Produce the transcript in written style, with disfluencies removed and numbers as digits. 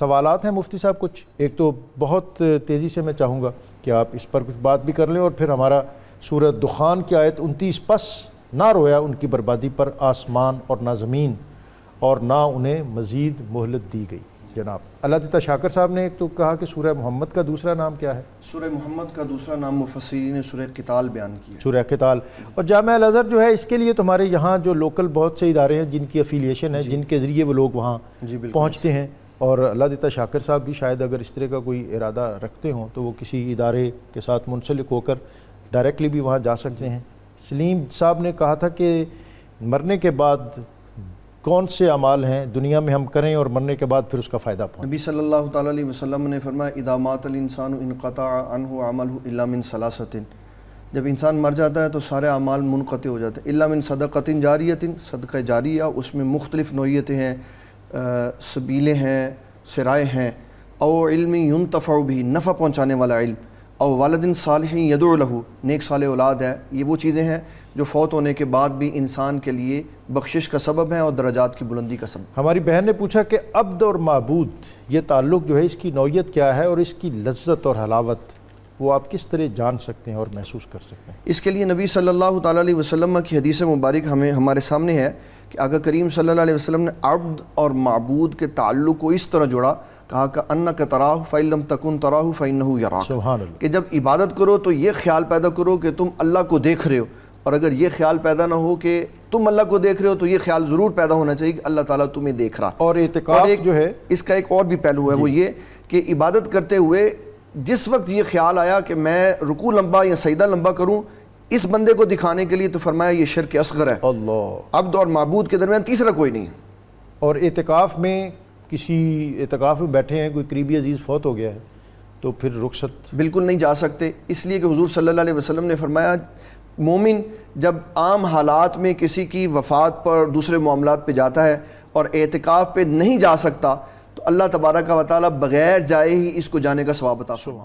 سوالات ہیں مفتی صاحب کچھ، ایک تو بہت تیزی سے میں چاہوں گا کہ آپ اس پر کچھ بات بھی کر لیں، اور پھر ہمارا سورہ دخان کی آیت 29، پس نہ رویا ان کی بربادی پر آسمان اور نہ زمین، اور نہ انہیں مزید مہلت دی گئی۔ جناب اللہ دیتا شاکر صاحب نے ایک تو کہا کہ سورہ محمد کا دوسرا نام کیا ہے؟ سورہ محمد کا دوسرا نام مفسرین نے سورہ قتال بیان کیا، سورہ قتال۔ اور جامعہ الازہر جو ہے اس کے لیے تمہارے یہاں جو لوکل بہت سے ادارے ہیں جن کی افیلیشن ہے، جن کے ذریعے وہ لوگ وہاں پہنچتے ہیں، اور اللہ دیتا شاکر صاحب بھی شاید اگر اس طرح کا کوئی ارادہ رکھتے ہوں تو وہ کسی ادارے کے ساتھ منسلک ہو کر ڈائریکٹلی بھی وہاں جا سکتے ہیں۔ سلیم صاحب نے کہا تھا کہ مرنے کے بعد کون سے اعمال ہیں دنیا میں ہم کریں اور مرنے کے بعد پھر اس کا فائدہ پہنچے؟ نبی صلی اللہ تعالیٰ علیہ وسلم نے فرمایا اذا مات الانسان انقطع عنہ عملہ الا من ثلاثۃ، جب انسان مر جاتا ہے تو سارے اعمال منقطع ہو جاتے ہیں، الا من صدقۃ جاریۃ، صدقہ جاریہ، اس میں مختلف نوعیتیں ہیں، سبیلیں ہیں، سرائے ہیں، او علم ينتفع به، نفع پہنچانے والا علم، او والد صالح یدعو لہ، نیک صالح اولاد ہے۔ یہ وہ چیزیں ہیں جو فوت ہونے کے بعد بھی انسان کے لیے بخشش کا سبب ہیں اور درجات کی بلندی کا سبب۔ ہماری بہن نے پوچھا کہ عبد اور معبود یہ تعلق جو ہے اس کی نوعیت کیا ہے، اور اس کی لذت اور حلاوت وہ آپ کس طرح جان سکتے ہیں اور محسوس کر سکتے ہیں؟ اس کے لیے نبی صلی اللہ تعالیٰ علیہ وسلم کی حدیث مبارک ہمارے سامنے ہے کہ آقا کریم صلی اللہ علیہ وسلم نے عبد اور معبود کے تعلق کو اس طرح جوڑا، کہا کہ انک تراہ فإن لم تکن تراہ فإنہ یراک، سبحان اللہ، کہ جب عبادت کرو تو یہ خیال پیدا کرو کہ تم اللہ کو دیکھ رہے ہو، اور اگر یہ خیال پیدا نہ ہو کہ تم اللہ کو دیکھ رہے ہو تو یہ خیال ضرور پیدا ہونا چاہیے کہ اللہ تعالیٰ تمہیں دیکھ رہا۔ اور اعتکاف جو ہے اس کا ایک اور بھی پہلو ہے، وہ یہ کہ عبادت کرتے ہوئے جس وقت یہ خیال آیا کہ میں رکوع لمبا یا سجدہ لمبا کروں اس بندے کو دکھانے کے لیے، تو فرمایا یہ شرک اصغر ہے۔ اللہ، عبد اور معبود کے درمیان تیسرا کوئی نہیں ہے۔ اور اعتکاف میں کسی اعتکاف میں بیٹھے ہیں، کوئی قریبی عزیز فوت ہو گیا ہے تو پھر رخصت بالکل نہیں جا سکتے، اس لیے کہ حضور صلی اللہ علیہ وسلم نے فرمایا مومن جب عام حالات میں کسی کی وفات پر دوسرے معاملات پہ جاتا ہے اور اعتکاف پہ نہیں جا سکتا تو اللہ تبارک و تعالیٰ بغیر جائے ہی اس کو جانے کا ثواب عطا فرماتا ہے۔